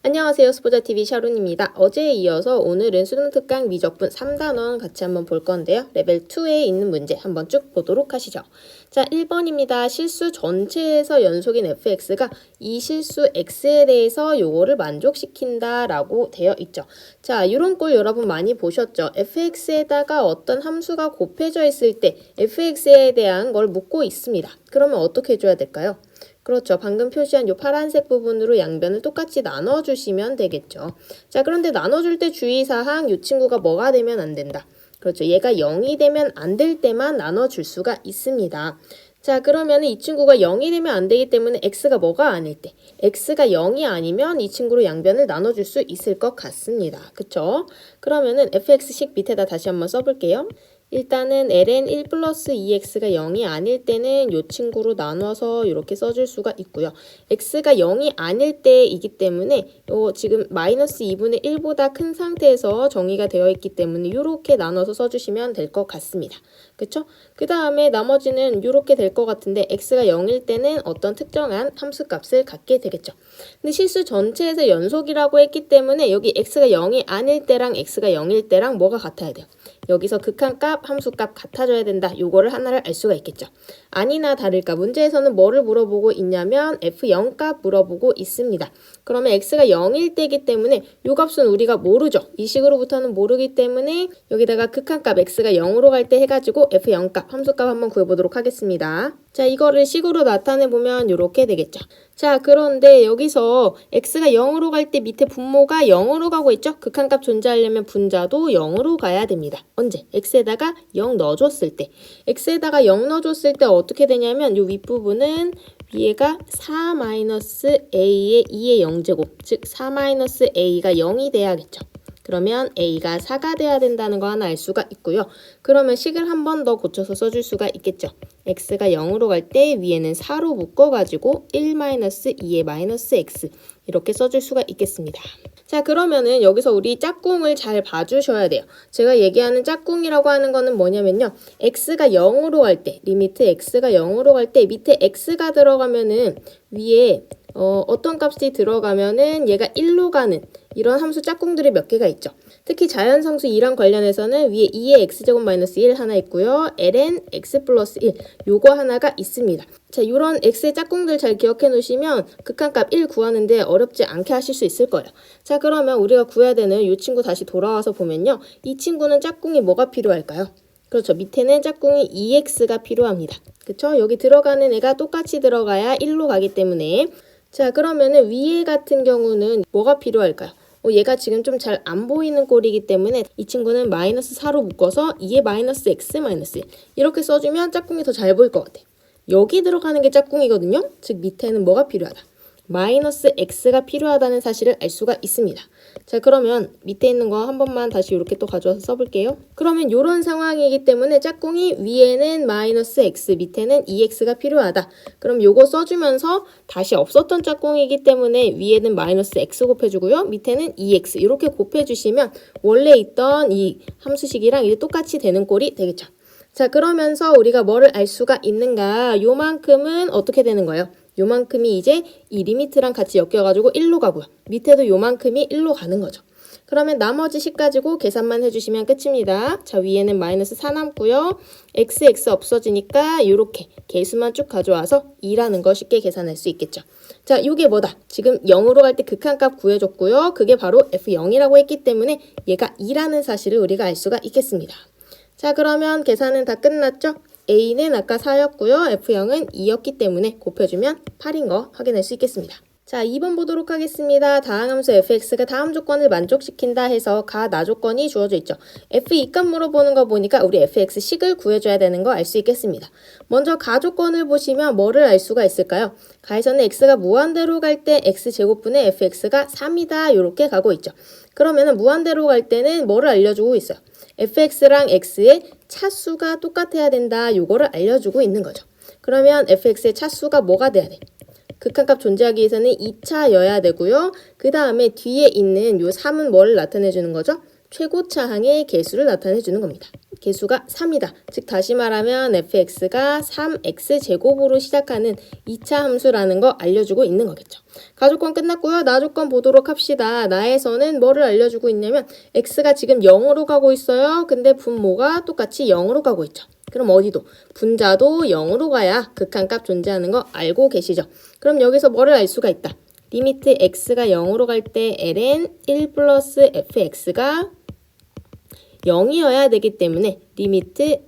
안녕하세요. 스포자TV 샤론입니다. 어제에 이어서 오늘은 수능 특강 미적분 3단원 같이 한번 볼 건데요. 레벨 2에 있는 문제 한번 쭉 보도록 하시죠. 자, 1번입니다. 실수 전체에서 연속인 fx가 이 실수 x에 대해서 요거를 만족시킨다 라고 되어 있죠. 자, 이런 꼴 여러분 많이 보셨죠? fx에다가 어떤 함수가 곱해져 있을 때 fx에 대한 걸 묻고 있습니다. 그러면 어떻게 해줘야 될까요? 그렇죠. 방금 표시한 이 파란색 부분으로 양변을 똑같이 나눠주시면 되겠죠. 자, 그런데 나눠줄 때 주의사항 이 친구가 뭐가 되면 안 된다. 그렇죠. 얘가 0이 되면 안 될 때만 나눠줄 수가 있습니다. 자, 그러면 이 친구가 0이 되면 안 되기 때문에 x가 뭐가 아닐 때 x가 0이 아니면 이 친구로 양변을 나눠줄 수 있을 것 같습니다. 그쵸? 그러면은 fx식 밑에다 다시 한번 써볼게요. 일단은 ln 1 플러스 2x가 0이 아닐 때는 이 친구로 나눠서 이렇게 써줄 수가 있고요. x가 0이 아닐 때이기 때문에 지금 마이너스 2분의 1보다 큰 상태에서 정의가 되어 있기 때문에 이렇게 나눠서 써주시면 될 것 같습니다. 그쵸? 그 다음에 나머지는 이렇게 될 것 같은데 x가 0일 때는 어떤 특정한 함수값을 갖게 되겠죠. 근데 실수 전체에서 연속이라고 했기 때문에 여기 x가 0이 아닐 때랑 x가 0일 때랑 뭐가 같아야 돼요? 여기서 극한값, 함수값 같아져야 된다. 요거를 하나를 알 수가 있겠죠. 아니나 다를까 문제에서는 뭐를 물어보고 있냐면 f0값 물어보고 있습니다. 그러면 x가 0일 때이기 때문에 요 값은 우리가 모르죠. 이 식으로부터는 모르기 때문에 여기다가 극한값 x가 0으로 갈 때 해가지고 f0값, 함수값 한번 구해보도록 하겠습니다. 자, 이거를 식으로 나타내보면 이렇게 되겠죠. 자, 그런데 여기서 x가 0으로 갈 때 밑에 분모가 0으로 가고 있죠? 극한값 존재하려면 분자도 0으로 가야 됩니다. 언제? x에다가 0 넣어줬을 때. x에다가 0 넣어줬을 때 어떻게 되냐면 이 윗부분은 위에가 4-a의 2의 0제곱, 즉 4-a가 0이 돼야겠죠. 그러면 a가 4가 돼야 된다는 거 하나 알 수가 있고요. 그러면 식을 한 번 더 고쳐서 써줄 수가 있겠죠. x가 0으로 갈 때 위에는 4로 묶어가지고 1-2의 마이너스 x 이렇게 써줄 수가 있겠습니다. 자, 그러면은 여기서 우리 짝꿍을 잘 봐주셔야 돼요. 제가 얘기하는 짝꿍이라고 하는 거는 뭐냐면요. x가 0으로 갈 때, 리미트 x가 0으로 갈 때 밑에 x가 들어가면은 위에 어떤 값이 들어가면은 얘가 1로 가는 이런 함수 짝꿍들이 몇 개가 있죠. 특히 자연상수 2랑 관련해서는 위에 2의 x제곱 마이너스 1 하나 있고요. ln x 플러스 1 요거 하나가 있습니다. 자, 이런 x의 짝꿍들 잘 기억해 놓으시면 극한값 1 구하는데 어렵지 않게 하실 수 있을 거예요. 자, 그러면 우리가 구해야 되는 이 친구 다시 돌아와서 보면요. 이 친구는 짝꿍이 뭐가 필요할까요? 그렇죠. 밑에는 짝꿍이 2x가 필요합니다. 그렇죠? 여기 들어가는 애가 똑같이 들어가야 1로 가기 때문에 자, 그러면은 위에 같은 경우는 뭐가 필요할까요? 얘가 지금 좀 잘 안 보이는 꼴이기 때문에 이 친구는 마이너스 4로 묶어서 2의 마이너스 x 마이너스 1 이렇게 써주면 짝꿍이 더 잘 보일 것 같아요. 여기 들어가는 게 짝꿍이거든요. 즉 밑에는 뭐가 필요하다? 마이너스 x가 필요하다는 사실을 알 수가 있습니다. 자, 그러면 밑에 있는 거 한 번만 다시 이렇게 또 가져와서 써볼게요. 그러면 이런 상황이기 때문에 짝꿍이 위에는 마이너스 x, 밑에는 2x가 필요하다. 그럼 요거 써주면서 다시 없었던 짝꿍이기 때문에 위에는 마이너스 x 곱해주고요. 밑에는 2x 이렇게 곱해주시면 원래 있던 이 함수식이랑 이제 똑같이 되는 꼴이 되겠죠. 자, 그러면서 우리가 뭐를 알 수가 있는가? 요만큼은 어떻게 되는 거예요? 요만큼이 이제 이 리미트랑 같이 엮여가지고 1로 가고요. 밑에도 요만큼이 1로 가는 거죠. 그러면 나머지 식 가지고 계산만 해주시면 끝입니다. 자, 위에는 마이너스 4 남고요. x 없어지니까 이렇게 개수만 쭉 가져와서 2라는 거 쉽게 계산할 수 있겠죠. 자, 이게 뭐다? 지금 0으로 갈 때 극한값 구해줬고요. 그게 바로 f0이라고 했기 때문에 얘가 2라는 사실을 우리가 알 수가 있겠습니다. 자, 그러면 계산은 다 끝났죠? a는 아까 4였고요. f0은 2였기 때문에 곱해주면 8인 거 확인할 수 있겠습니다. 자, 2번 보도록 하겠습니다. 다항함수 fx가 다음 조건을 만족시킨다 해서 가, 나 조건이 주어져 있죠. f2값 물어보는 거 보니까 우리 fx식을 구해줘야 되는 거 알 수 있겠습니다. 먼저 가 조건을 보시면 뭐를 알 수가 있을까요? 가에서는 x가 무한대로 갈 때 x제곱분의 fx가 3이다 이렇게 가고 있죠. 그러면 무한대로 갈 때는 뭐를 알려주고 있어요? fx랑 x의 차수가 똑같아야 된다. 요거를 알려주고 있는 거죠. 그러면 fx의 차수가 뭐가 돼야 돼? 극한값 존재하기 위해서는 2차여야 되고요. 그 다음에 뒤에 있는 요 3은 뭐를 나타내 주는 거죠? 최고차항의 개수를 나타내 주는 겁니다. 개수가 3이다. 즉 다시 말하면 fx가 3x제곱으로 시작하는 2차 함수라는 거 알려주고 있는 거겠죠. 가조건 끝났고요. 나조건 보도록 합시다. 나에서는 뭐를 알려주고 있냐면 x가 지금 0으로 가고 있어요. 근데 분모가 똑같이 0으로 가고 있죠. 그럼 어디도 분자도 0으로 가야 극한값 존재하는 거 알고 계시죠? 그럼 여기서 뭐를 알 수가 있다. 리미트 x가 0으로 갈 때 ln 1 플러스 fx가 0이어야 되기 때문에 리미트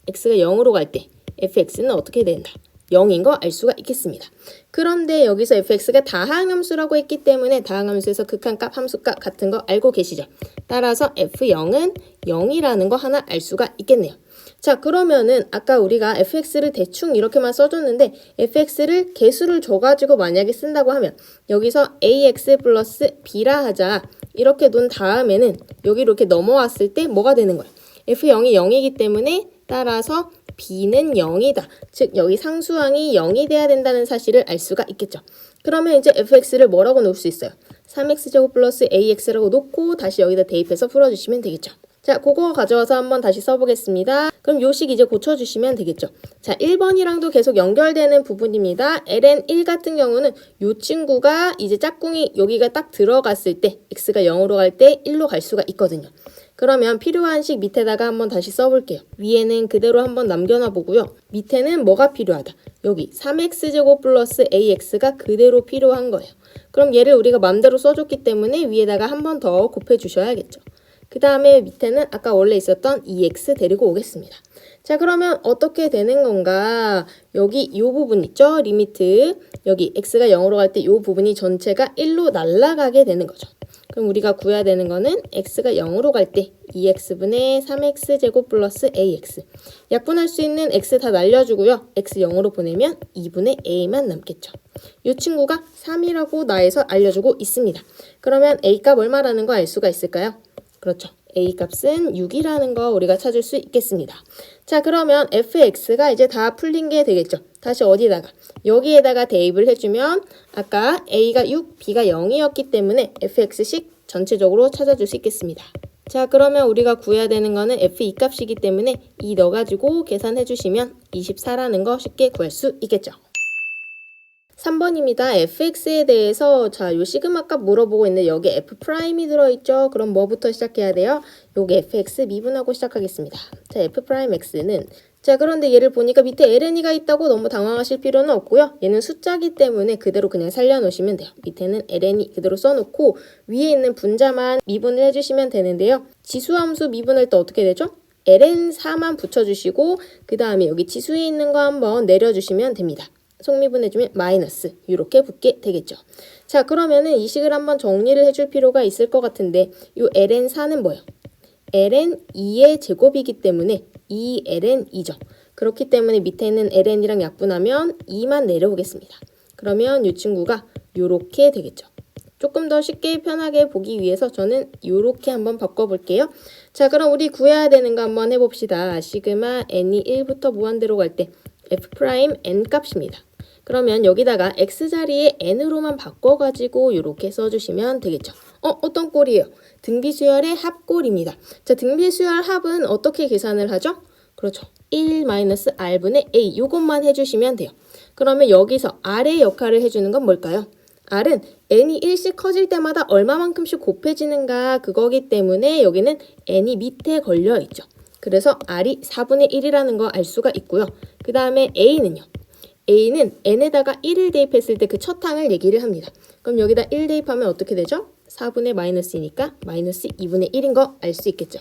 x가 0으로 갈 때 fx는 어떻게 된다? 0인 거 알 수가 있겠습니다. 그런데 여기서 fx가 다항함수라고 했기 때문에 다항함수에서 극한값, 함수값 같은 거 알고 계시죠? 따라서 f0은 0이라는 거 하나 알 수가 있겠네요. 자, 그러면은 아까 우리가 fx를 대충 이렇게만 써줬는데 fx를 개수를 줘가지고 만약에 쓴다고 하면 여기서 ax 플러스 b라 하자. 이렇게 놓은 다음에는 여기로 이렇게 넘어왔을 때 뭐가 되는 거야? f0이 0이기 때문에 따라서 b는 0이다. 즉 여기 상수항이 0이 돼야 된다는 사실을 알 수가 있겠죠. 그러면 이제 fx를 뭐라고 놓을 수 있어요? 3x제곱 플러스 ax라고 놓고 다시 여기다 대입해서 풀어주시면 되겠죠. 자, 그거 가져와서 한번 다시 써보겠습니다. 그럼 요식 이제 고쳐주시면 되겠죠. 자, 1번이랑도 계속 연결되는 부분입니다. ln1 같은 경우는 요 친구가 이제 짝꿍이 여기가 딱 들어갔을 때 x가 0으로 갈 때 1로 갈 수가 있거든요. 그러면 필요한 식 밑에다가 한번 다시 써볼게요. 위에는 그대로 한번 남겨놔 보고요. 밑에는 뭐가 필요하다? 여기 3x제곱 플러스 ax가 그대로 필요한 거예요. 그럼 얘를 우리가 맘대로 써줬기 때문에 위에다가 한 번 더 곱해주셔야겠죠. 그 다음에 밑에는 아까 원래 있었던 2x 데리고 오겠습니다. 자, 그러면 어떻게 되는 건가? 여기 이 부분 있죠? 리미트. 여기 x가 0으로 갈 때 이 부분이 전체가 1로 날아가게 되는 거죠. 그럼 우리가 구해야 되는 거는 x가 0으로 갈 때 2x분의 3x제곱 플러스 ax. 약분할 수 있는 x 다 날려주고요. x 0으로 보내면 2분의 a만 남겠죠. 이 친구가 3이라고 나에서 알려주고 있습니다. 그러면 a값 얼마라는 거 알 수가 있을까요? 그렇죠. A값은 6이라는 거 우리가 찾을 수 있겠습니다. 자, 그러면 fx가 이제 다 풀린 게 되겠죠. 다시 어디다가? 여기에다가 대입을 해주면 아까 A가 6, B가 0이었기 때문에 fx식 전체적으로 찾아줄 수 있겠습니다. 자, 그러면 우리가 구해야 되는 거는 f2 값이기 때문에 2 넣어가지고 계산해 주시면 24라는 거 쉽게 구할 수 있겠죠. 3번입니다. fx에 대해서 요 시그마 값 물어보고 있는데 여기 f'이 들어있죠. 그럼 뭐부터 시작해야 돼요? 여기 fx 미분하고 시작하겠습니다. 자, f'x는 자, 그런데 얘를 보니까 밑에 ln이가 있다고 너무 당황하실 필요는 없고요. 얘는 숫자기 때문에 그대로 그냥 살려놓으시면 돼요. 밑에는 ln이 그대로 써놓고 위에 있는 분자만 미분을 해주시면 되는데요. 지수함수 미분할 때 어떻게 되죠? ln4만 붙여주시고 그 다음에 여기 지수에 있는 거 한번 내려주시면 됩니다. 속미분해주면 마이너스 이렇게 붙게 되겠죠. 자, 그러면은 이 식을 한번 정리를 해줄 필요가 있을 것 같은데 이 ln4는 뭐예요? ln2의 제곱이기 때문에 2ln이죠. 그렇기 때문에 밑에 있는 ln이랑 약분하면 2만 내려오겠습니다. 그러면 이 친구가 이렇게 되겠죠. 조금 더 쉽게 편하게 보기 위해서 저는 이렇게 한번 바꿔볼게요. 자, 그럼 우리 구해야 되는 거 한번 해봅시다. 시그마 n이 1부터 무한대로 갈 때 f'n 값입니다. 그러면 여기다가 x자리에 n으로만 바꿔가지고 이렇게 써주시면 되겠죠. 어떤 꼴이에요? 등비수열의 합꼴입니다. 자, 등비수열 합은 어떻게 계산을 하죠? 그렇죠. 1-r분의 a 이것만 해주시면 돼요. 그러면 여기서 r의 역할을 해주는 건 뭘까요? r은 n이 1씩 커질 때마다 얼마만큼씩 곱해지는가 그거기 때문에 여기는 n이 밑에 걸려있죠. 그래서 r이 4분의 1이라는 거 알 수가 있고요. 그 다음에 a는요. a는 n에다가 1을 대입했을 때 그 첫 항을 얘기를 합니다. 그럼 여기다 1 대입하면 어떻게 되죠? 4분의 마이너스이니까 마이너스 2분의 1인 거 알 수 있겠죠.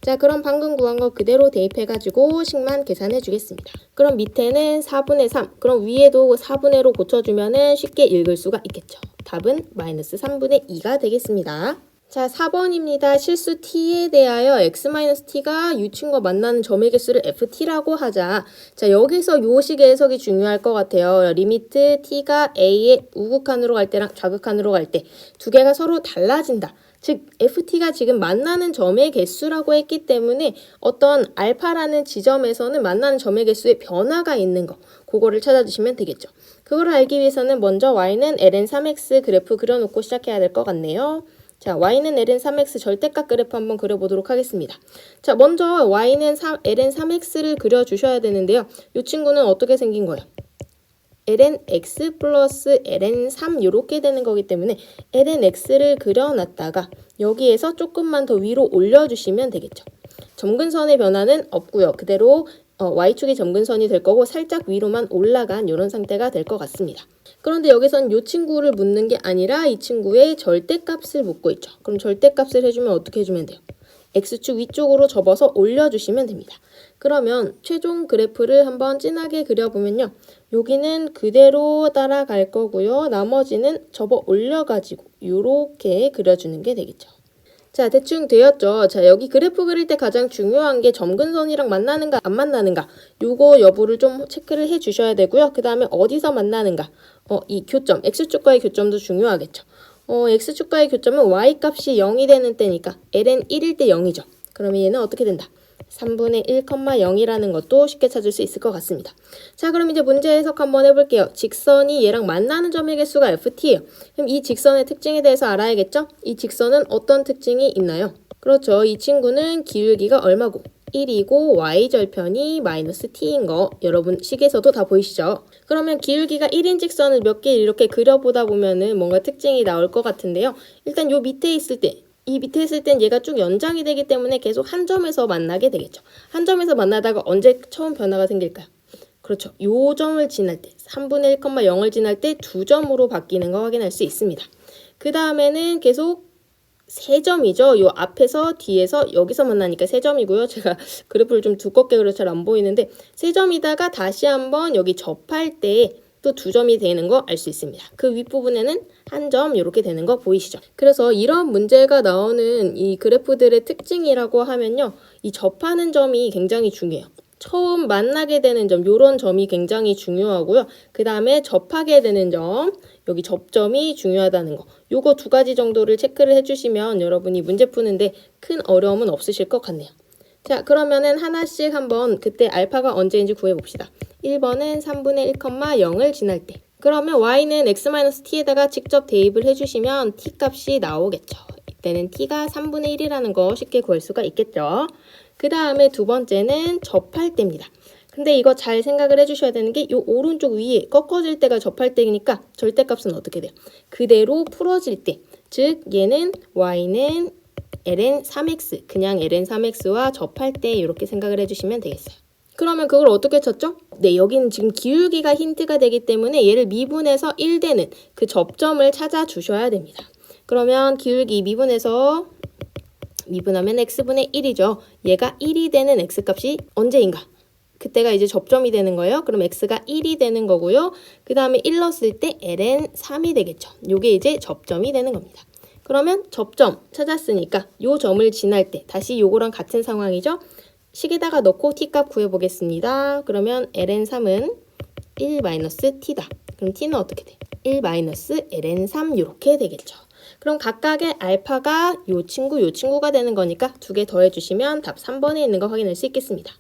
자, 그럼 방금 구한 거 그대로 대입해가지고 식만 계산해 주겠습니다. 그럼 밑에는 4분의 3, 그럼 위에도 4분의로 고쳐주면 쉽게 읽을 수가 있겠죠. 답은 마이너스 3분의 2가 되겠습니다. 자, 4번입니다. 실수 t에 대하여 x-t가 이 친구와 만나는 점의 개수를 ft라고 하자. 자, 여기서 요 식의 해석이 중요할 것 같아요. 리미트 t가 a의 우극한으로 갈 때랑 좌극한으로 갈 때 두 개가 서로 달라진다. 즉 ft가 지금 만나는 점의 개수라고 했기 때문에 어떤 알파라는 지점에서는 만나는 점의 개수에 변화가 있는 거 그거를 찾아주시면 되겠죠. 그거를 알기 위해서는 먼저 y는 ln3x 그래프 그려놓고 시작해야 될 것 같네요. 자, y는 ln3x 절대값 그래프 한번 그려보도록 하겠습니다. 자, 먼저 y는 ln3x를 그려주셔야 되는데요. 이 친구는 어떻게 생긴 거예요? lnx 플러스 ln3 이렇게 되는 거기 때문에 lnx를 그려놨다가 여기에서 조금만 더 위로 올려주시면 되겠죠. 점근선의 변화는 없고요. 그대로 y축이 점근선이 될 거고 살짝 위로만 올라간 이런 상태가 될 것 같습니다. 그런데 여기선 이 친구를 묻는 게 아니라 이 친구의 절대값을 묻고 있죠. 그럼 절대값을 해주면 어떻게 해주면 돼요? x축 위쪽으로 접어서 올려주시면 됩니다. 그러면 최종 그래프를 한번 진하게 그려보면요. 여기는 그대로 따라갈 거고요. 나머지는 접어 올려가지고 이렇게 그려주는 게 되겠죠. 자, 대충 되었죠. 자, 여기 그래프 그릴 때 가장 중요한 게 점근선이랑 만나는가 안 만나는가 요거 여부를 좀 체크를 해 주셔야 되고요. 그 다음에 어디서 만나는가 이 교점, x축과의 교점도 중요하겠죠. x축과의 교점은 y값이 0이 되는 때니까 ln 1일 때 0이죠. 그러면 얘는 어떻게 된다? 3분의 1,0이라는 것도 쉽게 찾을 수 있을 것 같습니다. 자, 그럼 이제 문제 해석 한번 해볼게요. 직선이 얘랑 만나는 점의 개수가 ft예요. 그럼 이 직선의 특징에 대해서 알아야겠죠? 이 직선은 어떤 특징이 있나요? 그렇죠. 이 친구는 기울기가 얼마고? 1이고 y절편이 마이너스 t인 거 여러분 식에서도 다 보이시죠? 그러면 기울기가 1인 직선을 몇 개 이렇게 그려보다 보면은 뭔가 특징이 나올 것 같은데요. 일단 요 밑에 있을 때 이 밑에 있을 땐 얘가 쭉 연장이 되기 때문에 계속 한 점에서 만나게 되겠죠. 한 점에서 만나다가 언제 처음 변화가 생길까요? 그렇죠. 요 점을 지날 때 3분의 1,0을 지날 때 2점으로 바뀌는 거 확인할 수 있습니다. 그 다음에는 계속 3점이죠. 요 앞에서 뒤에서 여기서 만나니까 3점이고요. 제가 그래프를 좀 두껍게 그려서 잘 안 보이는데 3점이다가 다시 한번 여기 접할 때 또 2점이 되는 거 알 수 있습니다. 그 윗부분에는 한 점 이렇게 되는 거 보이시죠? 그래서 이런 문제가 나오는 이 그래프들의 특징이라고 하면요. 이 접하는 점이 굉장히 중요해요. 처음 만나게 되는 점, 요런 점이 굉장히 중요하고요. 그 다음에 접하게 되는 점, 여기 접점이 중요하다는 거. 요거 2가지 정도를 체크를 해주시면 여러분이 문제 푸는데 큰 어려움은 없으실 것 같네요. 자, 그러면은 하나씩 한번 그때 알파가 언제인지 구해봅시다. 1번은 3분의 1,0을 지날 때. 그러면 y는 x-t에다가 직접 대입을 해주시면 t 값이 나오겠죠. 이때는 t가 3분의 1이라는 거 쉽게 구할 수가 있겠죠. 그 다음에 두 번째는 접할 때입니다. 근데 이거 잘 생각을 해주셔야 되는 게 이 오른쪽 위에 꺾어질 때가 접할 때니까 절대값은 어떻게 돼요? 그대로 풀어질 때. 즉 얘는 y는 ln3x, 그냥 ln3x와 접할 때 이렇게 생각을 해주시면 되겠어요. 그러면 그걸 어떻게 쳤죠? 네, 여기는 지금 기울기가 힌트가 되기 때문에 얘를 미분해서 1되는 그 접점을 찾아주셔야 됩니다. 그러면 기울기 미분하면 x분의 1이죠. 얘가 1이 되는 x값이 언제인가? 그때가 이제 접점이 되는 거예요. 그럼 x가 1이 되는 거고요. 그 다음에 1 넣었을 때 ln3이 되겠죠. 요게 이제 접점이 되는 겁니다. 그러면 접점 찾았으니까 요 점을 지날 때 다시 요거랑 같은 상황이죠. 식에다가 넣고 t값 구해보겠습니다. 그러면 ln3은 1-t다. 그럼 t는 어떻게 돼? 1-ln3 이렇게 되겠죠. 그럼 각각의 알파가 요 친구가 되는 거니까 2개 더해주시면 답 3번에 있는 거 확인할 수 있겠습니다.